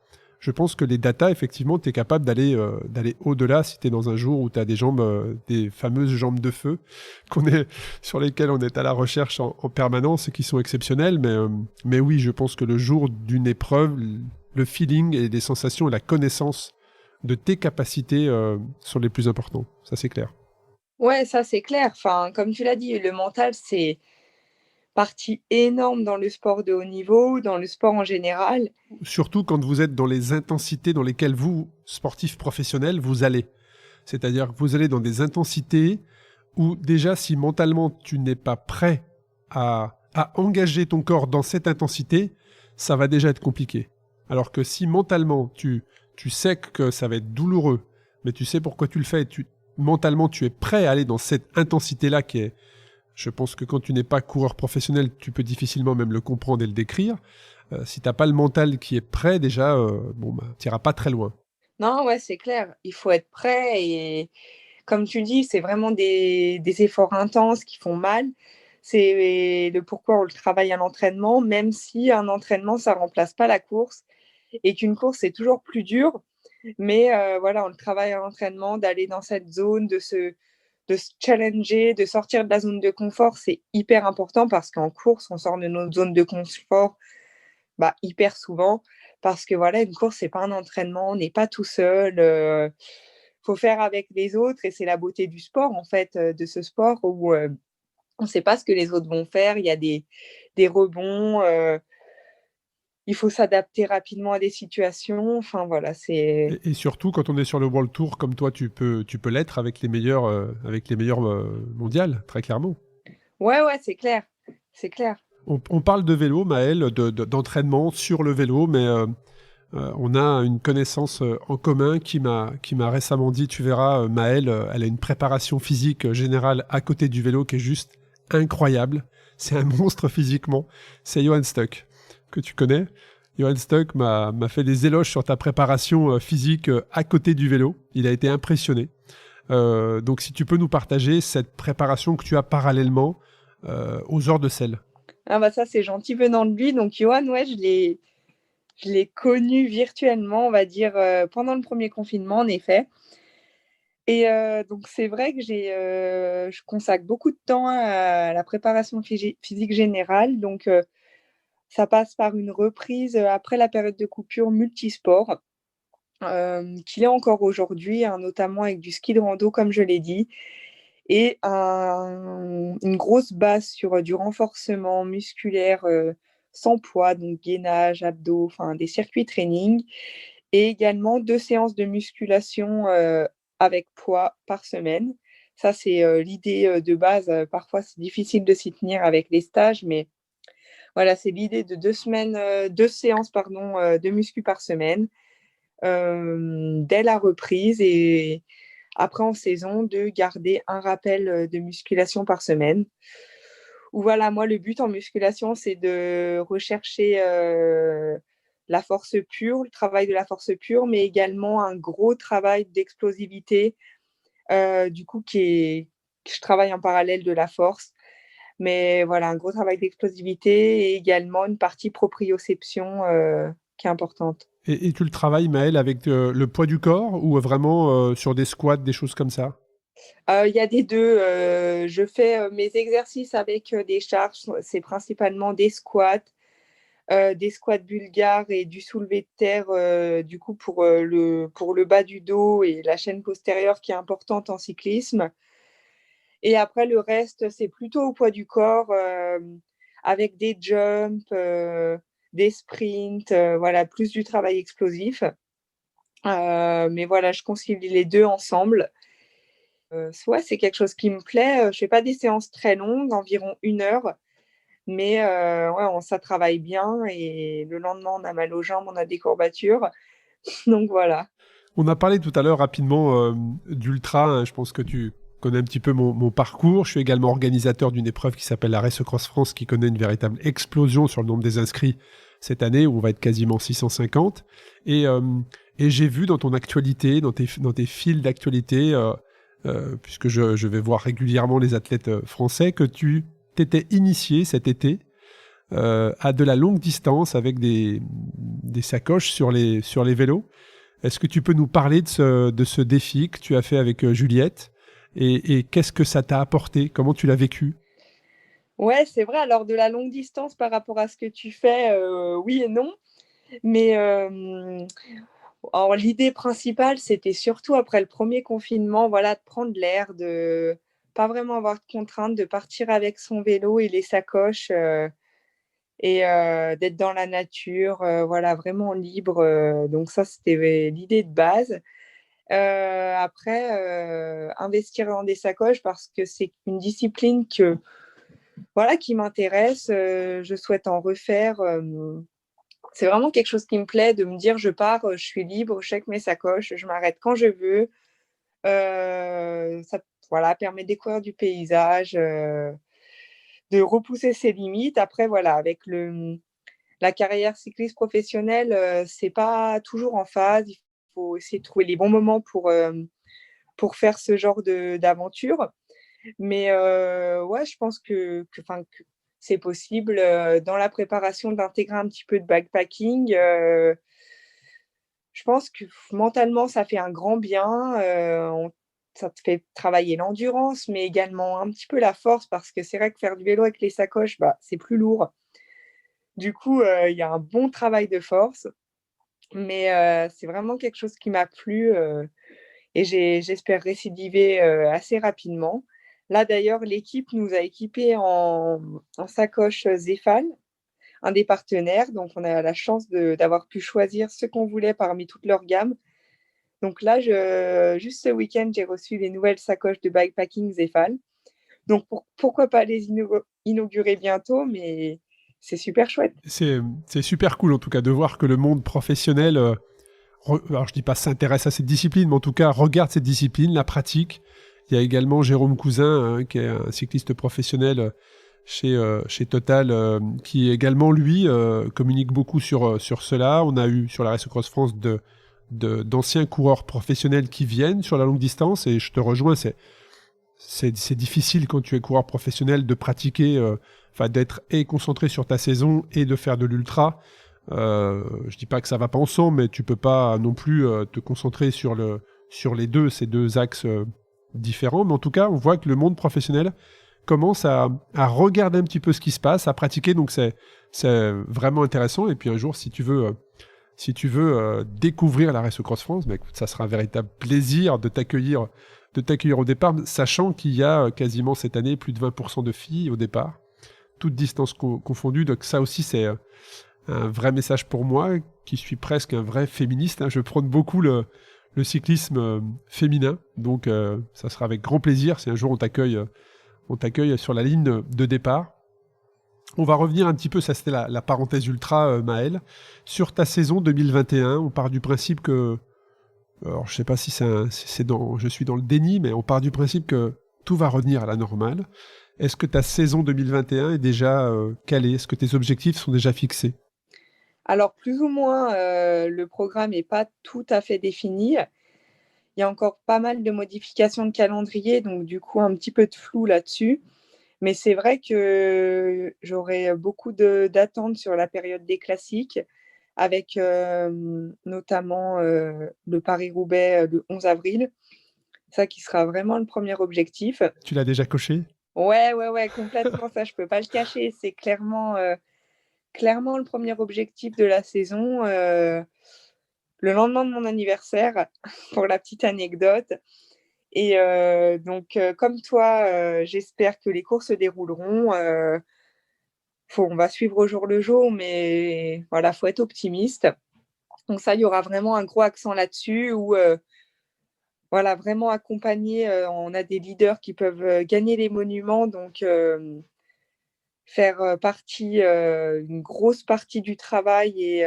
je pense que les datas, effectivement, t'es capable d'aller au-delà si t'es dans un jour où t'as des jambes, des fameuses jambes de feu sur lesquelles on est à la recherche en permanence et qui sont exceptionnelles. Mais oui, je pense que le jour d'une épreuve, le feeling et les sensations et la connaissance de tes capacités sont les plus importants. Ça, c'est clair. Ouais, ça, c'est clair. Enfin, comme tu l'as dit, le mental, c'est partie énorme dans le sport de haut niveau, dans le sport en général. Surtout quand vous êtes dans les intensités dans lesquelles vous, sportif professionnel, vous allez. C'est-à-dire que vous allez dans des intensités où déjà, si mentalement tu n'es pas prêt à engager ton corps dans cette intensité, ça va déjà être compliqué. Alors que si mentalement tu sais que ça va être douloureux, mais tu sais pourquoi tu le fais, mentalement tu es prêt à aller dans cette intensité-là qui est... Je pense que quand tu n'es pas coureur professionnel, tu peux difficilement même le comprendre et le décrire. Si tu n'as pas le mental qui est prêt, déjà, tu n'iras pas très loin. Non, ouais, c'est clair. Il faut être prêt. Et comme tu dis, c'est vraiment des efforts intenses qui font mal. C'est le pourquoi on le travaille à l'entraînement, même si un entraînement, ça ne remplace pas la course. Et qu'une course, c'est toujours plus dur. Mais voilà, on le travaille à l'entraînement, d'aller dans cette zone, de se challenger, de sortir de la zone de confort, c'est hyper important parce qu'en course, on sort de notre zone de confort hyper souvent parce que voilà, une course, c'est pas un entraînement, on n'est pas tout seul. Faut faire avec les autres et c'est la beauté du sport, en fait, de ce sport où on ne sait pas ce que les autres vont faire. Il y a des rebonds. Il faut s'adapter rapidement à des situations. Enfin, voilà, c'est... Et surtout, quand on est sur le World Tour, comme toi, tu peux l'être avec les meilleurs mondiales, très clairement. Ouais, c'est clair. C'est clair. On parle de vélo, Maëlle, d'entraînement sur le vélo, mais on a une connaissance en commun qui m'a récemment dit, tu verras, Maëlle, elle a une préparation physique générale à côté du vélo qui est juste incroyable. C'est un monstre physiquement. C'est Johan Stuck, que tu connais. Johan Stuck m'a fait des éloges sur ta préparation physique à côté du vélo. Il a été impressionné. Donc, si tu peux nous partager cette préparation que tu as parallèlement aux heures de selle. Ah bah ça, c'est gentil venant de lui. Donc, Johan, ouais, je l'ai connu virtuellement, on va dire, pendant le premier confinement, en effet. Et donc, c'est vrai que je consacre beaucoup de temps à la préparation physique générale. Donc, ça passe par une reprise après la période de coupure multisport, qu'il est encore aujourd'hui, hein, notamment avec du ski de rando, comme je l'ai dit, et une grosse base sur du renforcement musculaire sans poids, donc gainage, abdos, enfin des circuits training, et également 2 séances de musculation avec poids par semaine. Ça, c'est l'idée de base. Parfois, c'est difficile de s'y tenir avec les stages, mais voilà, c'est l'idée de 2 séances de muscu par semaine dès la reprise, et après en saison, de garder un rappel de musculation par semaine. Ou voilà, moi, le but en musculation, c'est de rechercher la force pure, le travail de la force pure, mais également un gros travail d'explosivité, du coup, que je travaille en parallèle de la force. Mais voilà, un gros travail d'explosivité et également une partie proprioception qui est importante. Et tu le travailles, Maëlle, avec le poids du corps ou vraiment sur des squats, des choses comme ça? Il y a des deux. Je fais mes exercices avec des charges. C'est principalement des squats bulgares et du soulevé de terre, du coup, pour le bas du dos et la chaîne postérieure qui est importante en cyclisme. Et après, le reste, c'est plutôt au poids du corps, avec des jumps, des sprints, voilà, plus du travail explosif. Mais voilà, je concilie les deux ensemble. Ouais, c'est quelque chose qui me plaît. Je fais pas des séances très longues, environ 1 heure, mais ouais, ça travaille bien, et le lendemain, on a mal aux jambes, on a des courbatures. Donc voilà. On a parlé tout à l'heure rapidement d'ultra, hein. Je pense que tu connais un petit peu mon parcours. Je suis également organisateur d'une épreuve qui s'appelle la Race Cross France, qui connaît une véritable explosion sur le nombre des inscrits cette année, où on va être quasiment 650. Et j'ai vu dans ton actualité, dans tes fils d'actualité, puisque je vais voir régulièrement les athlètes français, que tu t'étais initié cet été à de la longue distance avec des sacoches sur les vélos. Est-ce que tu peux nous parler de ce défi que tu as fait avec Juliette, et qu'est-ce que ça t'a apporté? Comment tu l'as vécu? Ouais, c'est vrai. Alors, de la longue distance par rapport à ce que tu fais, oui et non. Mais alors, l'idée principale, c'était surtout après le premier confinement, voilà, de prendre l'air, de pas vraiment avoir de contraintes, de partir avec son vélo et les sacoches, et d'être dans la nature, voilà, vraiment libre. Donc ça, c'était l'idée de base. Après, investir dans des sacoches, parce que c'est une discipline voilà, qui m'intéresse. Je souhaite en refaire. C'est vraiment quelque chose qui me plaît, de me dire: je pars, je suis libre, je suis avec mes sacoches, je m'arrête quand je veux. Ça, voilà, permet de découvrir du paysage, de repousser ses limites. Après, voilà, avec la carrière cycliste professionnelle, c'est pas toujours en phase. Il faut essayer de trouver les bons moments pour faire ce genre d'aventure. Mais ouais, je pense que c'est possible, dans la préparation, d'intégrer un petit peu de backpacking. Je pense que mentalement, ça fait un grand bien. Ça te fait travailler l'endurance, mais également un petit peu la force, parce que c'est vrai que faire du vélo avec les sacoches, bah, c'est plus lourd. Du coup, il y a un bon travail de force, mais c'est vraiment quelque chose qui m'a plu, et j'espère récidiver assez rapidement. Là, d'ailleurs, l'équipe nous a équipés en sacoches Zefal, un des partenaires. Donc, on a la chance d'avoir pu choisir ce qu'on voulait parmi toute leur gamme. Donc là, juste ce week-end, j'ai reçu les nouvelles sacoches de bikepacking Zefal. Donc, pourquoi pas les inaugurer bientôt, mais c'est super chouette. C'est super cool, en tout cas, de voir que le monde professionnel, alors je dis pas s'intéresse à cette discipline, mais en tout cas regarde cette discipline, la pratique. Il y a également Jérôme Cousin, hein, qui est un cycliste professionnel chez Total, qui également, lui, communique beaucoup sur cela. On a eu sur la Race Cross France d'anciens coureurs professionnels qui viennent sur la longue distance, et je te rejoins, c'est difficile quand tu es coureur professionnel de pratiquer, d'être et concentré sur ta saison et de faire de l'ultra. Je dis pas que ça va pas ensemble, mais tu peux pas non plus te concentrer sur ces deux axes différents. Mais en tout cas, on voit que le monde professionnel commence à regarder un petit peu ce qui se passe, à pratiquer. Donc c'est vraiment intéressant. Et puis un jour, si tu veux découvrir la Race Cross France, bah, écoute, ça sera un véritable plaisir de t'accueillir au départ, sachant qu'il y a quasiment cette année plus de 20% de filles au départ, toutes distances confondues. Donc ça aussi, c'est un vrai message pour moi, qui suis presque un vrai féministe. Je prône beaucoup le cyclisme féminin. Donc ça sera avec grand plaisir si un jour on t'accueille sur la ligne de départ. On va revenir un petit peu, ça c'était la parenthèse ultra, Maëlle. Sur ta saison 2021, on part du principe que... Alors je sais pas si je suis dans le déni, mais on part du principe que tout va revenir à la normale. Est-ce que ta saison 2021 est déjà calée? Est-ce que tes objectifs sont déjà fixés? Alors, plus ou moins, le programme n'est pas tout à fait défini. Il y a encore pas mal de modifications de calendrier, donc du coup, un petit peu de flou là-dessus. Mais c'est vrai que j'aurais beaucoup d'attentes sur la période des classiques, avec notamment le Paris-Roubaix le 11 avril. Ça qui sera vraiment le premier objectif. Tu l'as déjà coché? Ouais, complètement. Ça, je peux pas le cacher. C'est clairement le premier objectif de la saison. Le lendemain de mon anniversaire, pour la petite anecdote. Et donc, comme toi, j'espère que les courses se dérouleront. On va suivre au jour le jour, mais voilà, faut être optimiste. Donc ça, il y aura vraiment un gros accent là-dessus, où voilà, vraiment accompagné. On a des leaders qui peuvent gagner les monuments, donc faire partie, une grosse partie du travail, et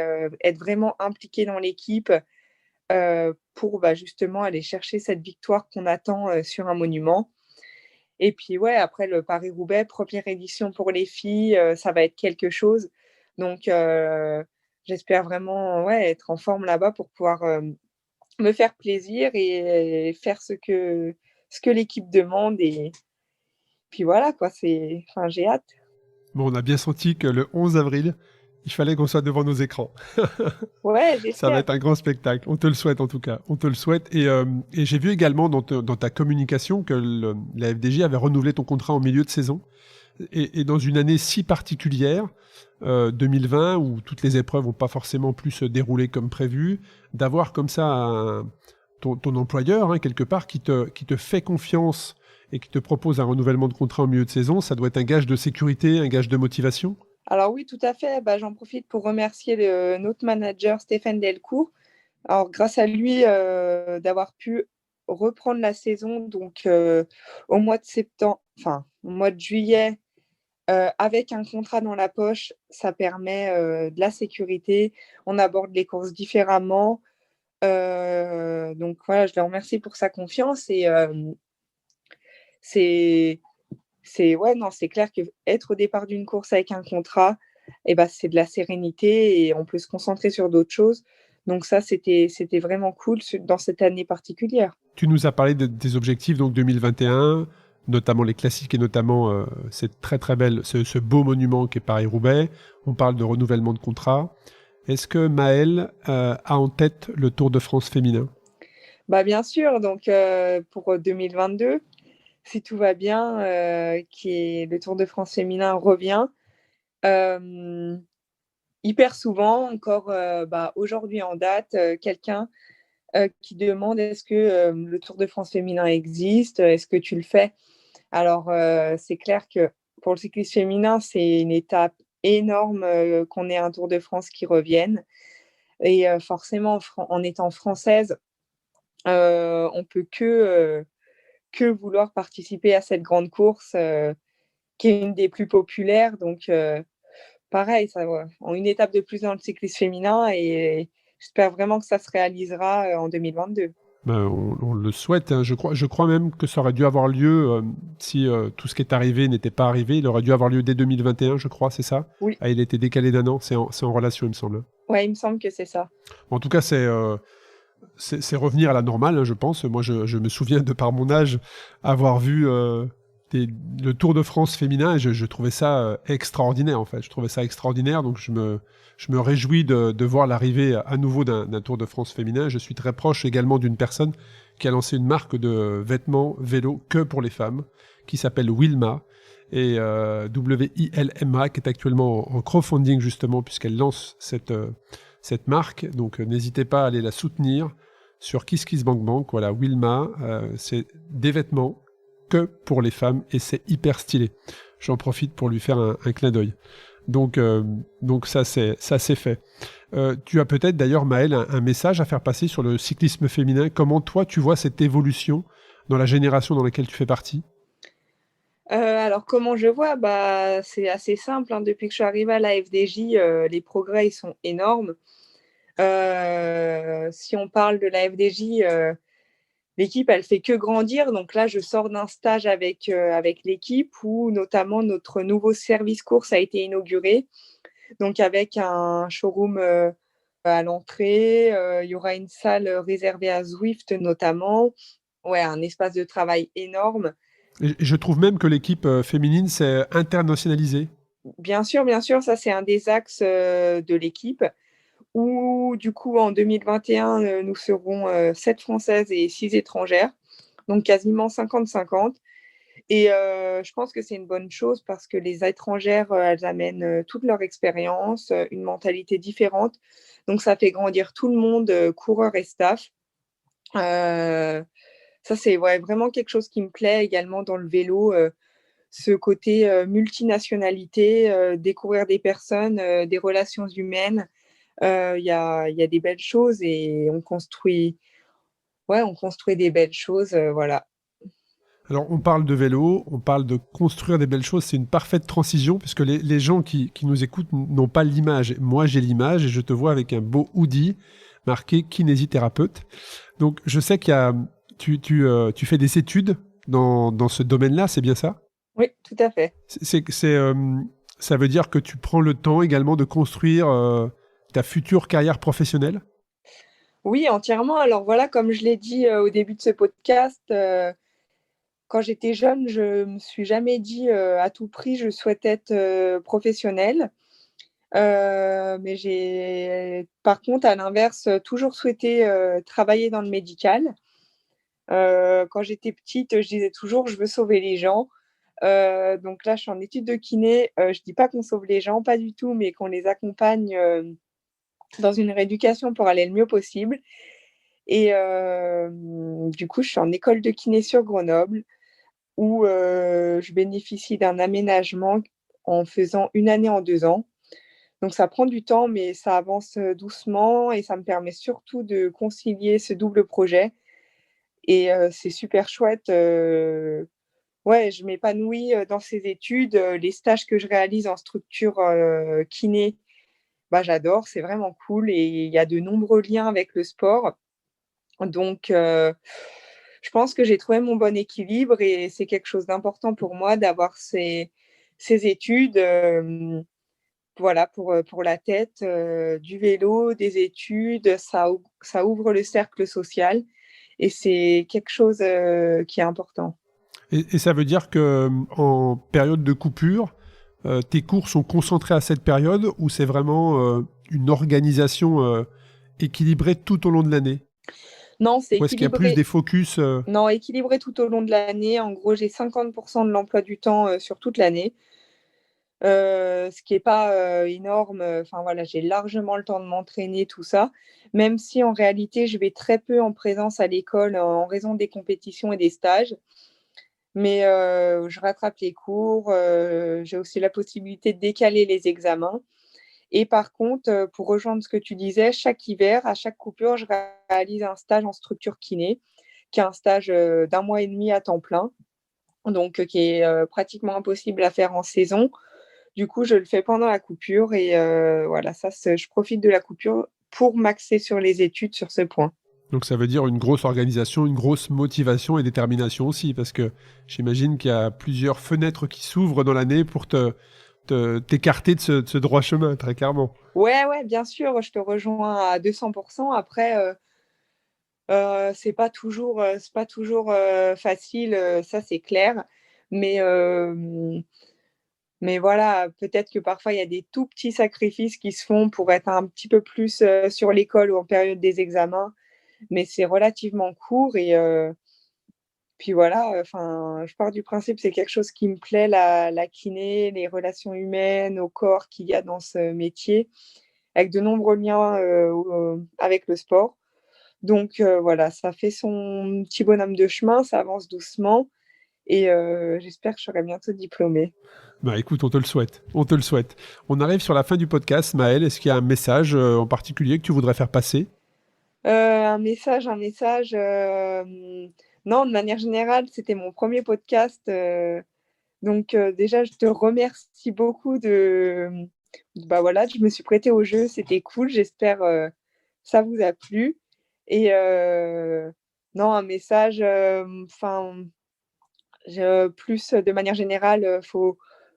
être vraiment impliqué dans l'équipe pour justement aller chercher cette victoire qu'on attend sur un monument. Et puis ouais, après le Paris-Roubaix, première édition pour les filles, ça va être quelque chose. Donc j'espère vraiment être en forme là-bas pour pouvoir me faire plaisir et faire ce que l'équipe demande. Et puis voilà quoi, j'ai hâte. Bon, on a bien senti que le 11 avril, il fallait qu'on soit devant nos écrans. Ouais, Ça va j'espère. être un grand spectacle. On te le souhaite en tout cas. On te le souhaite. Et j'ai vu également dans ta communication que la FDJ avait renouvelé ton contrat en milieu de saison. Et dans une année si particulière, 2020, où toutes les épreuves n'ont pas forcément pu se dérouler comme prévu, d'avoir comme ça ton employeur, quelque part, qui te fait confiance et qui te propose un renouvellement de contrat en milieu de saison, ça doit être un gage de sécurité, un gage de motivation? Alors oui, tout à fait. J'en profite pour remercier notre manager Stéphane Delcourt. Alors grâce à lui, d'avoir pu reprendre la saison, donc au mois de septembre, enfin au mois de juillet, avec un contrat dans la poche, ça permet de la sécurité. On aborde les courses différemment. Donc voilà, je le remercie pour sa confiance. Et c'est ouais, non, c'est clair qu'être au départ d'une course avec un contrat, c'est de la sérénité et on peut se concentrer sur d'autres choses. Donc ça, c'était vraiment cool dans cette année particulière. Tu nous as parlé des objectifs donc 2021, notamment les classiques et notamment cette très très belle, ce beau monument qui est Paris-Roubaix. On parle de renouvellement de contrat. Est-ce que Maëlle a en tête le Tour de France féminin? Bien sûr, donc pour 2022, si tout va bien, le Tour de France féminin revient hyper souvent. Encore aujourd'hui en date, quelqu'un qui demande: est-ce que le Tour de France féminin existe? Est-ce que tu le fais? Alors, c'est clair que pour le cyclisme féminin, c'est une étape énorme qu'on ait un Tour de France qui revienne. Et forcément, en étant française, on peut que vouloir participer à cette grande course qui est une des plus populaires. Donc, pareil, ça, ouais, en une étape de plus dans le cyclisme féminin, et j'espère vraiment que ça se réalisera en 2022. On le souhaite, hein. Je crois même que ça aurait dû avoir lieu, si tout ce qui est arrivé n'était pas arrivé. Il aurait dû avoir lieu dès 2021, je crois, c'est ça? Oui, Ah, il a été décalé d'un an. C'est en relation, il me semble. ouais, il me semble que c'est ça. En tout cas, c'est revenir à la normale, hein, je pense. Moi, je me souviens, de par mon âge, avoir vu le Tour de France féminin et je trouvais ça extraordinaire, en fait. Je trouvais ça extraordinaire, donc je me réjouis de voir l'arrivée à nouveau d'un Tour de France féminin. Je suis très proche également d'une personne qui a lancé une marque de vêtements vélo que pour les femmes, qui s'appelle Wilma, et WILMA, qui est actuellement en crowdfunding, justement, puisqu'elle lance cette marque. Donc n'hésitez pas à aller la soutenir sur KissKissBankBank. Voilà, Wilma, c'est des vêtements que pour les femmes et c'est hyper stylé. J'en profite pour lui faire un clin d'œil. Donc ça c'est fait. Tu as peut-être d'ailleurs, Maëlle, un message à faire passer sur le cyclisme féminin. Comment toi tu vois cette évolution dans la génération dans laquelle tu fais partie? Alors comment je vois? Bah, c'est assez simple, hein. Depuis que je suis arrivée à la FDJ, les progrès ils sont énormes. Si on parle de la FDJ, l'équipe, elle fait que grandir. Donc là, je sors d'un stage avec l'équipe où notamment notre nouveau service course a été inauguré. Donc avec un showroom à l'entrée, il y aura une salle réservée à Zwift notamment. Ouais, un espace de travail énorme. Et je trouve même que l'équipe féminine s'est internationalisée. Bien sûr, ça c'est un des axes de l'équipe. Où du coup en 2021, nous serons 7 Françaises et 6 étrangères, donc quasiment 50-50. Et je pense que c'est une bonne chose parce que les étrangères, elles amènent toute leur expérience, une mentalité différente. Donc ça fait grandir tout le monde, coureurs et staff. Ça, c'est ouais, vraiment quelque chose qui me plaît également dans le vélo, ce côté multinationalité, découvrir des personnes, des relations humaines. Il y a des belles choses et on construit des belles choses, voilà. Alors, on parle de vélo, on parle de construire des belles choses. C'est une parfaite transition puisque les gens qui nous écoutent n'ont pas l'image. Moi, j'ai l'image et je te vois avec un beau hoodie marqué kinésithérapeute. Donc, je sais tu fais des études dans ce domaine-là, c'est bien ça? Oui, tout à fait. Ça veut dire que tu prends le temps également de construire ta future carrière professionnelle? Oui, entièrement. Alors voilà, comme je l'ai dit, au début de ce podcast, quand j'étais jeune, je me suis jamais dit, à tout prix je souhaite être, professionnelle. Mais j'ai par contre, à l'inverse, toujours souhaité, travailler dans le médical. Quand j'étais petite, je disais toujours: «Je veux sauver les gens». Donc là, je suis en études de kiné. Je dis pas qu'on sauve les gens, pas du tout, mais qu'on les accompagne, dans une rééducation pour aller le mieux possible. Et du coup, je suis en école de kiné sur Grenoble où, je bénéficie d'un aménagement en faisant une année en 2 ans. Donc ça prend du temps, mais ça avance, doucement et ça me permet surtout de concilier ce double projet et c'est super chouette, ouais, je m'épanouis, dans ces études, les stages que je réalise en structure, kiné, bah, j'adore, c'est vraiment cool et il y a de nombreux liens avec le sport. Donc je pense que j'ai trouvé mon bon équilibre et c'est quelque chose d'important pour moi d'avoir ces études, voilà, pour la tête, du vélo, des études, ça ouvre le cercle social et c'est quelque chose, qui est important. Et ça veut dire que en période de coupure, tes cours sont concentrés à cette période ou c'est vraiment une organisation équilibrée tout au long de l'année? Non, c'est Ou est-ce qu'il y a plus équilibré. des focus Non, équilibré tout au long de l'année. En gros, j'ai 50 de l'emploi du temps, sur toute l'année, ce qui est pas, énorme, enfin voilà, j'ai largement le temps de m'entraîner, tout ça. Même si en réalité, je vais très peu en présence à l'école en raison des compétitions et des stages. Mais je rattrape les cours, j'ai aussi la possibilité de décaler les examens et par contre, pour rejoindre ce que tu disais, chaque hiver, à chaque coupure, je réalise un stage en structure kiné, qui est un stage, d'1 mois et demi à temps plein, donc qui est, pratiquement impossible à faire en saison. Du coup, je le fais pendant la coupure et voilà, ça c'est je profite de la coupure pour m'axer sur les études sur ce point. Donc ça veut dire une grosse organisation, une grosse motivation et détermination aussi, parce que j'imagine qu'il y a plusieurs fenêtres qui s'ouvrent dans l'année pour t'écarter de ce droit chemin, très clairement. Ouais, bien sûr, je te rejoins à 200%. Après, c'est pas toujours facile, ça c'est clair. Mais, mais voilà, peut-être que parfois il y a des tout petits sacrifices qui se font pour être un petit peu plus sur l'école ou en période des examens, mais c'est relativement court et puis voilà, enfin, je pars du principe, c'est quelque chose qui me plaît, la kiné, les relations humaines, au corps qu'il y a dans ce métier, avec de nombreux liens avec le sport. Donc voilà, ça fait son petit bonhomme de chemin, ça avance doucement et j'espère que je serai bientôt diplômée. Bah écoute, on te le souhaite, on te le souhaite. On arrive sur la fin du podcast, Maëlle, est-ce qu'il y a un message en particulier que tu voudrais faire passer? Un message, non, de manière générale, c'était mon premier podcast, donc déjà, je te remercie beaucoup bah, voilà, je me suis prêtée au jeu, c'était cool, j'espère, ça vous a plu et non, un message, enfin, plus de manière générale,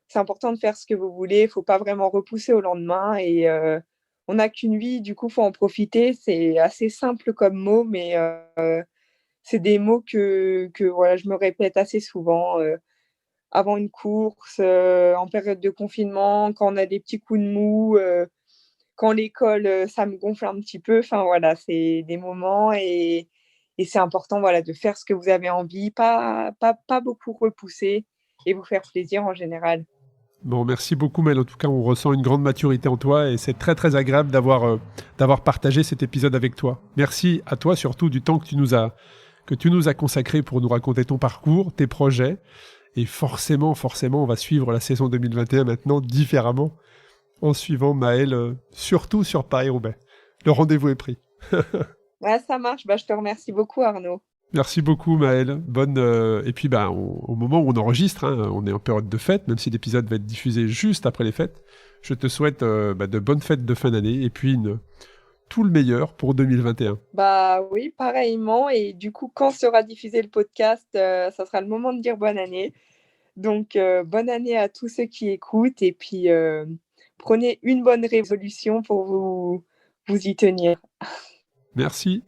c'est important de faire ce que vous voulez, faut pas vraiment repousser au lendemain et on n'a qu'une vie, du coup, faut en profiter. C'est assez simple comme mot, mais c'est des mots que voilà, je me répète assez souvent, avant une course, en période de confinement, quand on a des petits coups de mou, quand l'école, ça me gonfle un petit peu. Enfin voilà, c'est des moments et c'est important, voilà, de faire ce que vous avez envie, pas beaucoup repousser et vous faire plaisir en général. Bon, merci beaucoup, Maëlle. En tout cas, on ressent une grande maturité en toi et c'est très très agréable d'avoir partagé cet épisode avec toi. Merci à toi surtout du temps que tu nous as consacré pour nous raconter ton parcours, tes projets. Et forcément, on va suivre la saison 2021 maintenant différemment en suivant Maëlle, surtout sur Paris-Roubaix. Le rendez-vous est pris. Ouais, ça marche. Bah, je te remercie beaucoup, Arnaud. Merci beaucoup, Maëlle. Et puis, au moment où on enregistre, hein, on est en période de fête, même si l'épisode va être diffusé juste après les fêtes. Je te souhaite de bonnes fêtes de fin d'année et puis tout le meilleur pour 2021. Bah oui, pareillement. Et du coup, quand sera diffusé le podcast, ça sera le moment de dire bonne année. Donc, bonne année à tous ceux qui écoutent et puis prenez une bonne résolution pour vous y tenir. Merci.